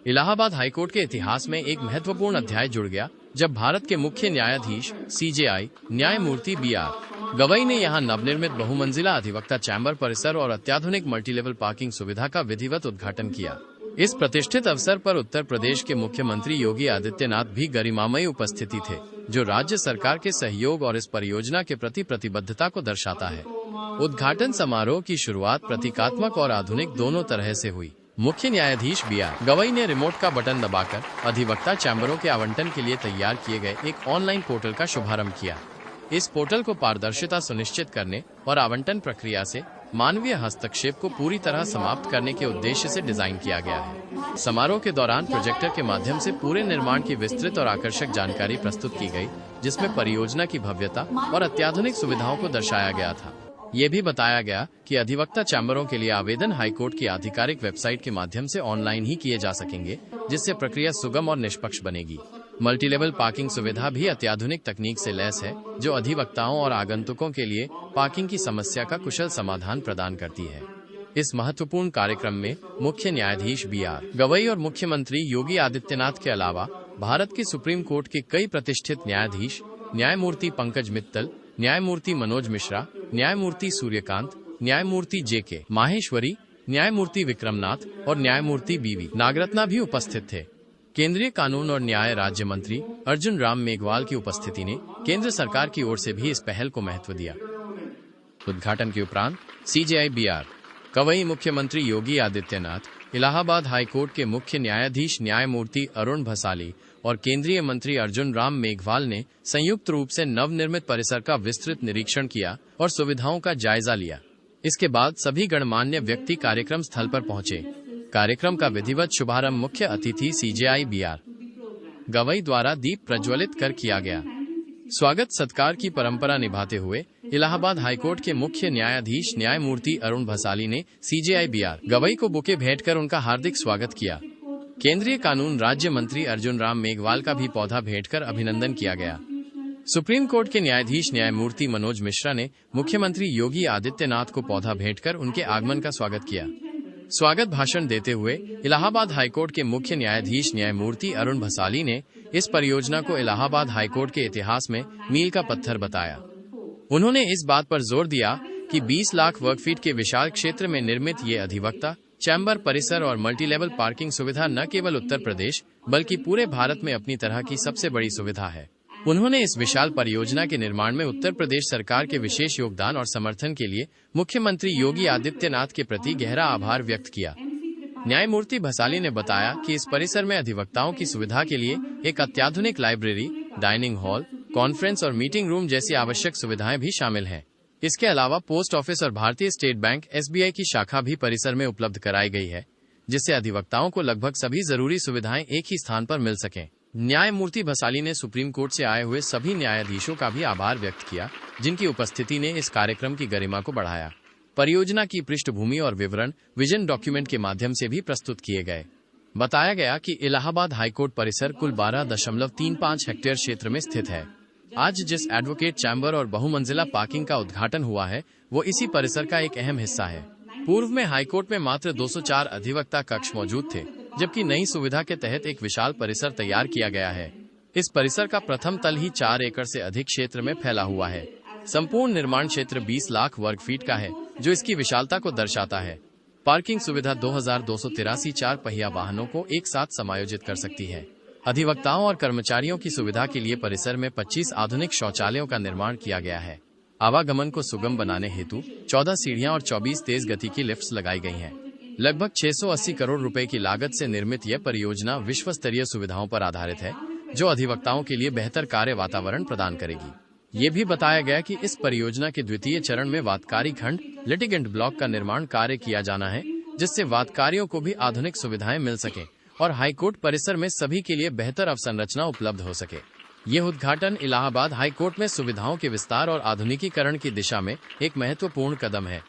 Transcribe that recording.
Allahabad high court के इतिहास में एक महत्वपूर्ण अध्याय जुड़ गया जब भारत के मुख्य न्यायाधीश सीजेआई न्यायमूर्ति बीआर गवई ने यहां नवनिर्मित बहुमंजिला अधिवक्ता चैम्बर परिसर और अत्याधुनिक मल्टीलेवल पार्किंग सुविधा का विधिवत उद्घाटन किया। इस प्रतिष्ठित अवसर पर उत्तर प्रदेश के मुख्यमंत्री योगी आदित्यनाथ भी गरिमामयी उपस्थिति थे, जो राज्य सरकार के सहयोग और इस परियोजना के प्रति प्रतिबद्धता को दर्शाता है। उद्घाटन समारोह की शुरुआत प्रतीकात्मक और आधुनिक दोनों तरह से हुई। मुख्य न्यायाधीश बीआर गवई ने रिमोट का बटन दबाकर अधिवक्ता चैम्बरों के आवंटन के लिए तैयार किए गए एक ऑनलाइन पोर्टल का शुभारंभ किया। इस पोर्टल को पारदर्शिता सुनिश्चित करने और आवंटन प्रक्रिया से मानवीय हस्तक्षेप को पूरी तरह समाप्त करने के उद्देश्य से डिजाइन किया गया है। समारोह के दौरान प्रोजेक्टर के माध्यम से पूरे निर्माण की विस्तृत और आकर्षक जानकारी प्रस्तुत की गई, जिसमें परियोजना की भव्यता और अत्याधुनिक सुविधाओं को दर्शाया गया था। ये भी बताया गया कि अधिवक्ता चैम्बरों के लिए आवेदन हाईकोर्ट की आधिकारिक वेबसाइट के माध्यम से ऑनलाइन ही किए जा सकेंगे, जिससे प्रक्रिया सुगम और निष्पक्ष बनेगी। मल्टीलेवल पार्किंग सुविधा भी अत्याधुनिक तकनीक से लैस है, जो अधिवक्ताओं और आगंतुकों के लिए पार्किंग की समस्या का कुशल समाधान प्रदान करती है। इस महत्वपूर्ण कार्यक्रम में मुख्य न्यायाधीश बीआर गवई और मुख्यमंत्री योगी आदित्यनाथ के अलावा भारत के सुप्रीम कोर्ट के कई प्रतिष्ठित न्यायाधीश, न्यायमूर्ति पंकज मित्तल, न्यायमूर्ति मनोज मिश्रा, न्यायमूर्ति सूर्यकांत, न्यायमूर्ति जेके माहेश्वरी, न्यायमूर्ति विक्रमनाथ और न्यायमूर्ति बीवी नागरत्ना भी उपस्थित थे। केंद्रीय कानून और न्याय राज्य मंत्री अर्जुन राम मेघवाल की उपस्थिति ने केंद्र सरकार की ओर से भी इस पहल को महत्व दिया। उद्घाटन के उपरांत सीजेआई बीआर गवई, मुख्यमंत्री योगी आदित्यनाथ, इलाहाबाद हाईकोर्ट के मुख्य न्यायाधीश न्यायमूर्ति अरुण भसाली और केंद्रीय मंत्री अर्जुन राम मेघवाल ने संयुक्त रूप से नवनिर्मित परिसर का विस्तृत निरीक्षण किया और सुविधाओं का जायजा लिया। इसके बाद सभी गणमान्य व्यक्ति कार्यक्रम स्थल पर पहुंचे। कार्यक्रम का विधिवत शुभारंभ मुख्य अतिथि सीजेआई बीआर गवई द्वारा दीप प्रज्वलित कर किया गया। स्वागत सत्कार की परंपरा निभाते हुए इलाहाबाद हाईकोर्ट के मुख्य न्यायाधीश न्यायमूर्ति अरुण भसाली ने सीजेआई बीआर गवई को बुके भेंट कर उनका हार्दिक स्वागत किया। केंद्रीय कानून राज्य मंत्री अर्जुन राम मेघवाल का भी पौधा भेंट कर अभिनंदन किया गया। सुप्रीम कोर्ट के न्यायाधीश न्यायमूर्ति मनोज मिश्रा ने मुख्यमंत्री योगी आदित्यनाथ को पौधा भेंट कर उनके आगमन का स्वागत किया। स्वागत भाषण देते हुए इलाहाबाद हाईकोर्ट के मुख्य न्यायाधीश न्यायमूर्ति अरुण भसाली ने इस परियोजना को इलाहाबाद हाईकोर्ट के इतिहास में मील का पत्थर बताया। उन्होंने इस बात पर जोर दिया कि 20 लाख वर्गफीट के विशाल क्षेत्र में निर्मित ये अधिवक्ता चैम्बर परिसर और मल्टीलेवल पार्किंग सुविधा न केवल उत्तर प्रदेश बल्कि पूरे भारत में अपनी तरह की सबसे बड़ी सुविधा है। उन्होंने इस विशाल परियोजना के निर्माण में उत्तर प्रदेश सरकार के विशेष योगदान और समर्थन के लिए मुख्यमंत्री योगी आदित्यनाथ के प्रति गहरा आभार व्यक्त किया। न्यायमूर्ति भसाली ने बताया कि इस परिसर में अधिवक्ताओं की सुविधा के लिए एक अत्याधुनिक लाइब्रेरी, डाइनिंग हॉल, कॉन्फ्रेंस और मीटिंग रूम जैसी आवश्यक सुविधाएं भी शामिल हैं। इसके अलावा पोस्ट ऑफिस और भारतीय स्टेट बैंक (एसबीआई) की शाखा भी परिसर में उपलब्ध कराई गई है, जिससे अधिवक्ताओं को लगभग सभी जरूरी सुविधाएं एक ही स्थान पर मिल सकें। न्यायमूर्ति भसाली ने सुप्रीम कोर्ट से आए हुए सभी न्यायाधीशों का भी आभार व्यक्त किया, जिनकी उपस्थिति ने इस कार्यक्रम की गरिमा को बढ़ाया। परियोजना की पृष्ठभूमि और विवरण विजन डॉक्यूमेंट के माध्यम से भी प्रस्तुत किए गए। बताया गया कि इलाहाबाद हाईकोर्ट परिसर कुल 12.35 हेक्टेयर क्षेत्र में स्थित है। आज जिस एडवोकेट चैम्बर और बहुमंजिला पार्किंग का उद्घाटन हुआ है, वो इसी परिसर का एक अहम हिस्सा है। पूर्व में हाईकोर्ट में मात्र 204 अधिवक्ता कक्ष मौजूद थे, जबकि नई सुविधा के तहत एक विशाल परिसर तैयार किया गया है। इस परिसर का प्रथम तल ही 4 एकड़ से अधिक क्षेत्र में फैला हुआ है। संपूर्ण निर्माण क्षेत्र 20 लाख वर्ग फीट का है, जो इसकी विशालता को दर्शाता है। पार्किंग सुविधा 2283 4 पहिया वाहनों को एक साथ समायोजित कर सकती है। अधिवक्ताओं और कर्मचारियों की सुविधा के लिए परिसर में 25 आधुनिक शौचालयों का निर्माण किया गया है। आवागमन को सुगम बनाने हेतु 14 सीढ़ियां और 24 तेज गति की लिफ्ट्स लगाई गई हैं। लगभग 680 करोड़ रुपए की लागत से निर्मित यह परियोजना विश्व स्तरीय सुविधाओं पर आधारित है, जो अधिवक्ताओं के लिए बेहतर कार्य वातावरण प्रदान करेगी। ये भी बताया गया कि इस परियोजना के द्वितीय चरण में वादकारी खंड लिटिगेंट ब्लॉक का निर्माण कार्य किया जाना है, जिससे वादकारियों को भी आधुनिक सुविधाएं मिल सके और हाईकोर्ट परिसर में सभी के लिए बेहतर अवसंरचना उपलब्ध हो सके। ये उद्घाटन इलाहाबाद हाईकोर्ट में सुविधाओं के विस्तार और आधुनिकीकरण की दिशा में एक महत्वपूर्ण कदम है।